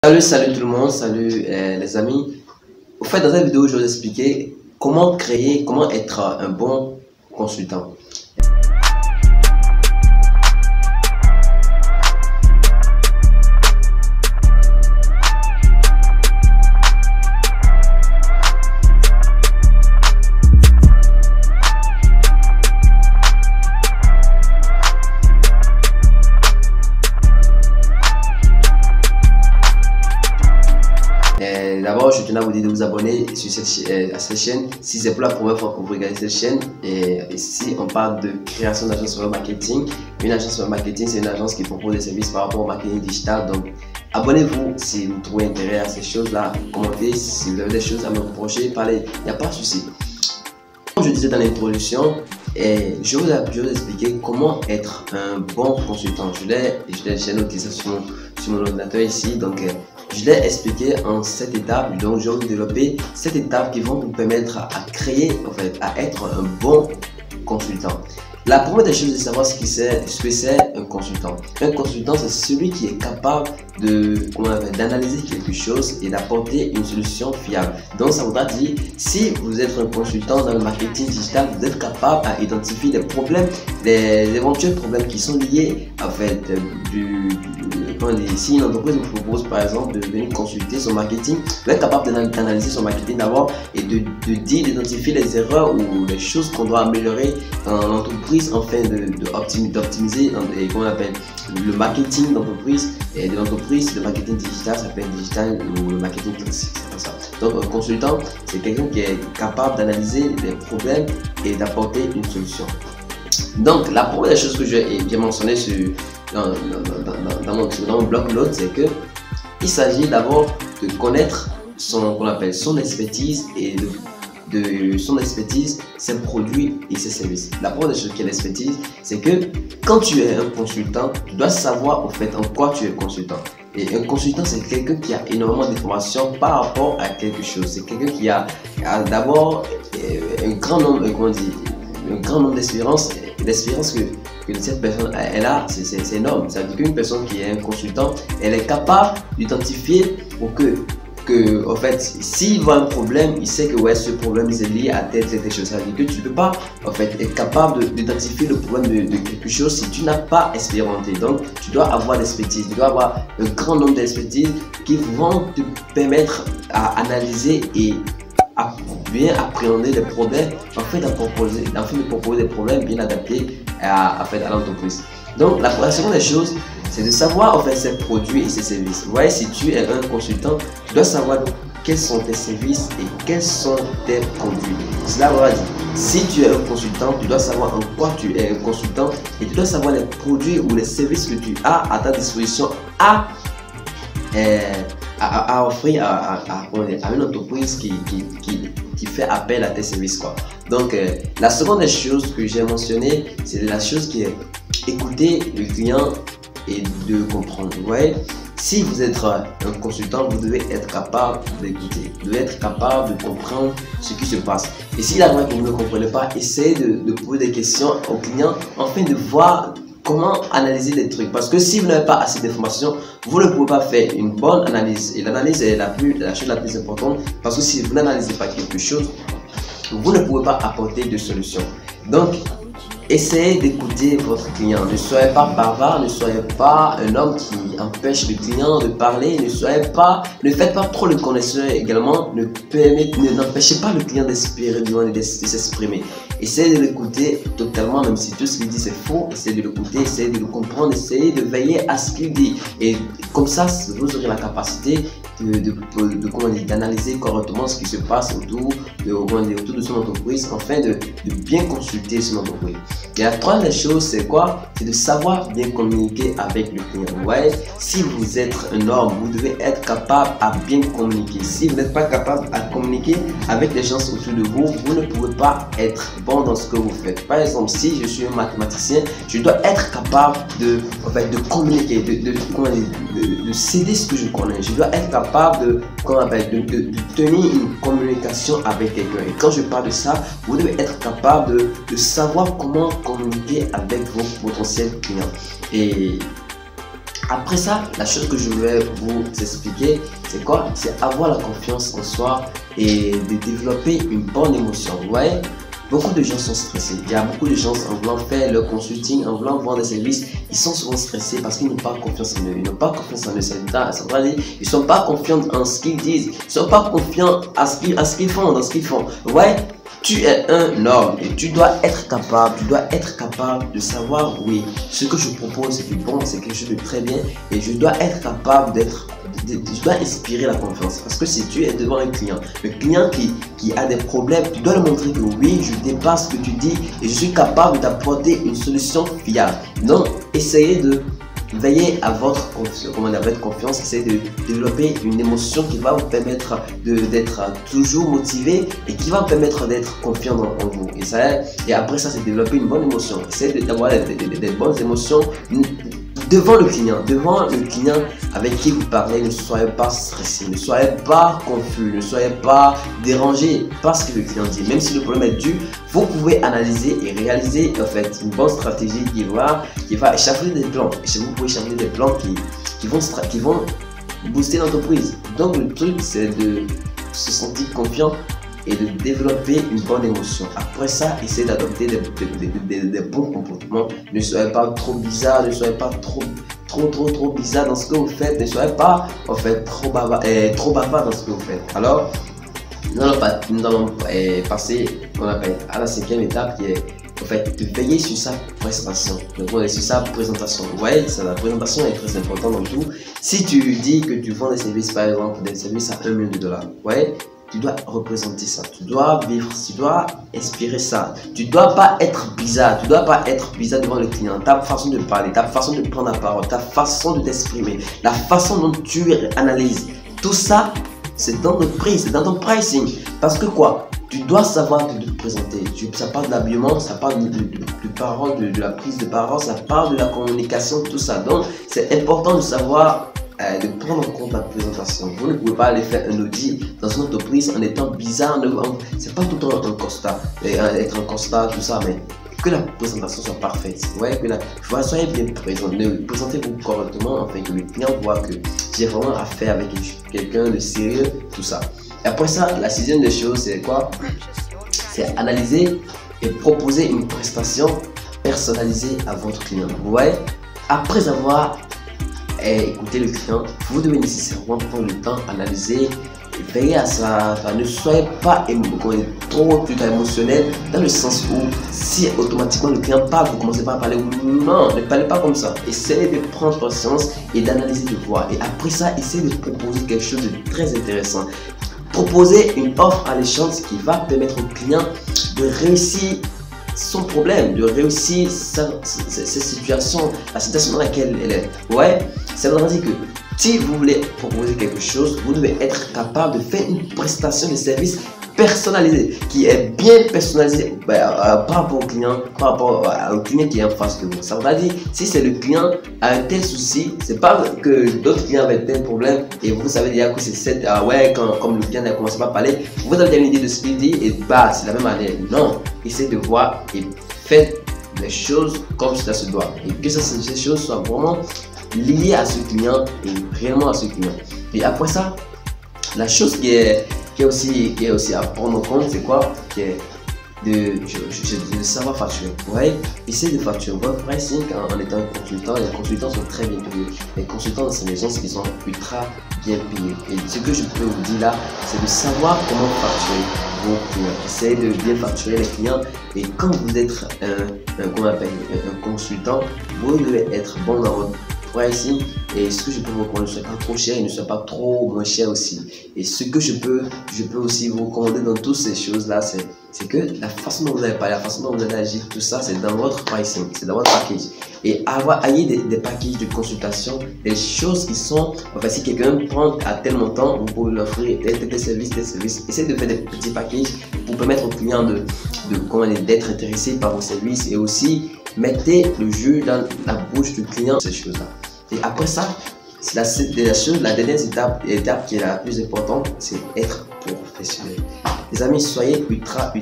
Salut tout le monde, salut les amis. Au fait, dans cette vidéo, je vais vous expliquer comment être un bon consultant. D'abord, je tenais à vous dire de vous abonner à cette chaîne si c'est pour la première fois que vous regardez cette chaîne. Et ici, on parle de création d'agence web marketing. Une agence web marketing, c'est une agence qui propose des services par rapport au marketing digital. Donc, abonnez-vous si vous trouvez intérêt à ces choses-là. Commentez si vous avez des choses à me reprocher. Parlez, il n'y a pas de souci. Comme je disais dans l'introduction, je vais vous expliquer comment être un bon consultant. J'ai noté ça sur mon ordinateur ici. Donc, je l'ai expliqué en 7 étapes, donc je vais vous développer 7 étapes qui vont vous permettre à créer, en fait, à être un bon consultant. La première des choses, c'est de savoir ce que c'est un consultant. Un consultant, c'est celui qui est capable d'analyser quelque chose et d'apporter une solution fiable. Donc, ça voudra dire, si vous êtes un consultant dans le marketing digital, vous êtes capable à identifier des problèmes, des éventuels problèmes qui sont liés, en fait, si une entreprise vous propose par exemple de venir consulter son marketing, vous êtes capable d'analyser son marketing d'abord et d'identifier les erreurs ou les choses qu'on doit améliorer dans l'entreprise afin d'optimiser le marketing d'entreprise et de l'entreprise. Le marketing digital, ça peut être digital ou le marketing classique, c'est comme ça. Donc un consultant, c'est quelqu'un qui est capable d'analyser les problèmes et d'apporter une solution. Donc la première chose que j'ai mentionné dans mon blog notes, c'est que il s'agit d'abord de connaître son expertise et de son expertise, ses produits et ses services. La première des choses qui est l'expertise, c'est que quand tu es un consultant, tu dois savoir au fait en quoi tu es consultant. Et un consultant, c'est quelqu'un qui a énormément d'informations par rapport à quelque chose. C'est quelqu'un qui a d'abord un grand nombre d'expériences que cette personne elle a, c'est énorme. Ça veut dire qu'une personne qui est un consultant, elle est capable d'identifier pour que en fait, s'il voit un problème, il sait que ouais, ce problème est lié à telle chose. Ça veut dire que tu ne peux pas en fait être capable d'identifier le problème de quelque chose si tu n'as pas expérimenté. Donc, tu dois avoir l'expertise, tu dois avoir un grand nombre d'expertises qui vont te permettre à analyser et à bien appréhender les problèmes afin de proposer des problèmes bien adaptés à l'entreprise. Donc la seconde des choses, c'est de savoir en fait ses produits et ses services. Vous voyez, si tu es un consultant, tu dois savoir quels sont tes services et quels sont tes produits. Cela veut dire, si tu es un consultant, tu dois savoir en quoi tu es un consultant et tu dois savoir les produits ou les services que tu as à ta disposition à offrir à une entreprise qui fait appel à tes services, quoi. Donc la seconde des choses que j'ai mentionné, c'est la chose qui est écouter le client et de comprendre. Vous voyez, si vous êtes un consultant, vous devez être capable d'écouter, vous devez être capable de comprendre ce qui se passe. Et si la fois que vous ne comprenez pas, essayez de poser des questions au client afin de voir comment analyser les trucs. Parce que si vous n'avez pas assez d'informations, vous ne pouvez pas faire une bonne analyse. Et l'analyse est la chose la plus importante, parce que si vous n'analysez pas quelque chose, vous ne pouvez pas apporter de solution. Donc, essayez d'écouter votre client. Ne soyez pas bavard, ne soyez pas un homme qui empêche le client de parler, ne faites pas trop le connaisseur également, n'empêchez pas le client de s'exprimer. Essayez de l'écouter totalement, même si tout ce qu'il dit c'est faux. Essayez de l'écouter, essayez de le comprendre, essayez de veiller à ce qu'il dit. Et comme ça, vous aurez la capacité d'analyser correctement ce qui se passe autour de son entreprise, afin de bien consulter son entreprise. Et la troisième chose, c'est quoi? C'est de savoir bien communiquer avec le client. Vous voyez, si vous êtes un homme, vous devez être capable à bien communiquer. Si vous n'êtes pas capable à communiquer avec les gens autour de vous, vous ne pouvez pas être bon dans ce que vous faites. Par exemple, si je suis un mathématicien, je dois être capable de communiquer, de céder ce que je connais. Je dois être capable de tenir une communication avec quelqu'un. Et quand je parle de ça, vous devez être capable de savoir comment communiquer avec vos potentiels clients. Et Après ça, la chose que je vais vous expliquer, c'est quoi? C'est avoir la confiance en soi et de développer une bonne émotion. Vous voyez, beaucoup de gens sont stressés. Il y a beaucoup de gens en voulant faire leur consulting, en voulant vendre des services, ils sont souvent stressés parce qu'ils n'ont pas confiance en eux. Ils n'ont pas confiance en eux. C'est-à-dire, ils ne sont pas confiants en ce qu'ils disent. Ils ne sont pas confiants à ce qu'ils font, dans ce qu'ils font. Vous voyez? Tu es un homme et tu dois être capable de savoir, oui, ce que je propose c'est du bon, c'est quelque chose de très bien et je dois être capable je dois inspirer la confiance. Parce que si tu es devant un client, le client qui a des problèmes, tu dois lui montrer que oui, je dépasse ce que tu dis et je suis capable d'apporter une solution fiable. Donc, essayez de veillez à votre confiance, essayez de développer une émotion qui va vous permettre d'être toujours motivé et qui va vous permettre d'être confiant en vous. Et après ça, c'est développer une bonne émotion. Essayez d'avoir des bonnes émotions devant le client avec qui vous parlez. Ne soyez pas stressé, ne soyez pas confus, ne soyez pas dérangé par ce que le client dit. Même si le problème est dû, vous pouvez analyser et réaliser en fait une bonne stratégie qui va échafauder des plans. Et vous pouvez échafauder des plans qui vont booster l'entreprise. Donc le truc, c'est de se sentir confiant et de développer une bonne émotion. Après ça, essayez d'adopter des bons comportements. Ne soyez pas trop bizarre, ne soyez pas trop bizarre dans ce que vous faites. Ne soyez pas en fait trop bavard dans ce que vous faites. Alors, nous allons passer à la 5e étape qui est en fait de veiller sur sa prestation, sur sa présentation. Vous voyez, la présentation est très importante dans tout. Si tu dis que tu vends des services, par exemple, des services à $1 million, vous voyez, tu dois représenter ça, tu dois vivre, tu dois inspirer ça. Tu dois pas être bizarre, devant le client. Ta façon de parler, ta façon de prendre la parole, ta façon de t'exprimer, la façon dont tu analyses, tout ça, c'est dans ton prix, c'est dans ton pricing. Parce que quoi? Tu dois savoir te présenter. Ça parle d'habillement, ça parle de parole, de la prise de parole, ça parle de la communication, tout ça. Donc, c'est important de savoir de prendre en compte la présentation. Vous ne pouvez pas aller faire un audit dans une entreprise en étant bizarre. C'est pas tout le temps un constat, être un constat, tout ça, mais que la présentation soit parfaite. Vous voyez que soyez bien présent, présentez-vous correctement afin que le client voit que j'ai vraiment affaire avec quelqu'un de sérieux, tout ça. Et après ça, la 6e des choses, c'est quoi? C'est analyser et proposer une prestation personnalisée à votre client. Vous voyez, après avoir écouté le client, vous devez nécessairement prendre le temps, analyser, veiller à ça. Enfin, ne soyez pas trop émotionnel dans le sens où si automatiquement le client parle, vous commencez pas à parler. Non, ne parlez pas comme ça. Essayez de prendre conscience et d'analyser, de voir. Et après ça, essayez de proposer quelque chose de très intéressant. Proposez une offre alléchante qui va permettre au client de réussir son problème, de réussir sa situation, la situation dans laquelle elle est. Ouais, ça veut dire que si vous voulez proposer quelque chose, vous devez être capable de faire une prestation de service personnalisée, qui est bien personnalisée par rapport au client, qui est en face de vous. Ça veut dire, si c'est le client a un tel souci, c'est pas que d'autres clients avaient tel problème et vous savez déjà que c'est cette, comme le client n'a commencé à parler, vous avez une idée de ce qu'il dit et c'est la même année. Non, essayez de voir et faites les choses comme cela se doit et que ces choses soient vraiment liées à ce client et réellement à ce client. Et après ça, la chose qui est aussi à prendre en compte, c'est quoi? Qui est de savoir facturer. Vous voyez, essayez de facturer votre pricing en étant un consultant. Les consultants sont très bien payés. Les consultants dans ces maisons, ils sont ultra bien payés. Et ce que je peux vous dire là, c'est de savoir comment facturer vos clients. Essayez de bien facturer les clients. Et quand vous êtes un consultant, vous devez être bon dans votre pricing. Et ce que je peux vous recommander, ne soit pas trop cher et ne soit pas trop moins cher aussi. Et ce que je peux aussi vous recommander dans toutes ces choses là, c'est que la façon dont vous allez parler, la façon dont vous allez agir, tout ça, c'est dans votre pricing, c'est dans votre package. Et ayez des packages de consultation, des choses qui sont, enfin, si quelqu'un prend à tel montant, vous pouvez lui offrir tel service. Essayez de faire des petits packages pour permettre au client d'être intéressé par vos services et aussi mettez le jus dans la bouche du client, ces choses-là. Et après ça, la dernière étape qui est la plus importante, c'est être professionnel. Les amis, soyez ultra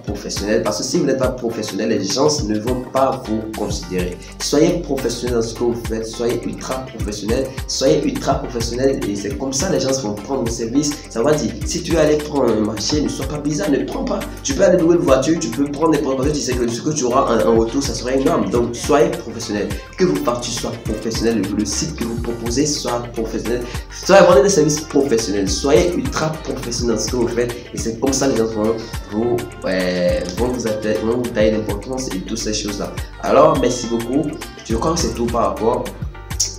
professionnels, parce que si vous n'êtes pas professionnel, les gens ne vont pas vous considérer. Soyez professionnel dans ce que vous faites, soyez ultra professionnel et c'est comme ça les gens vont prendre vos services. Ça va dire, si tu veux aller prendre un marché, ne sois pas bizarre, ne prends pas. Tu peux aller louer une voiture, tu peux prendre des voitures, tu sais que ce que tu auras en retour, ça sera énorme. Donc soyez professionnel, que vos parties soient professionnelles, le site que vous proposez soit professionnel, soyez vendez des services professionnels, soyez ultra professionnel dans ce que vous faites et c'est comme ça les gens vont vous tailler l'importance et toutes ces choses là. Alors merci beaucoup, je crois que c'est tout par rapport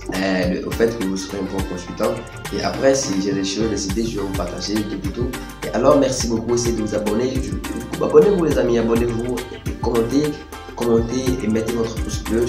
au fait que vous serez un bon consultant. Et après, si j'ai des choses, des idées, je vais vous partager tout. Et alors, merci beaucoup. Essayez de vous abonner. Abonnez-vous les amis, abonnez-vous, commentez et mettez votre pouce bleu.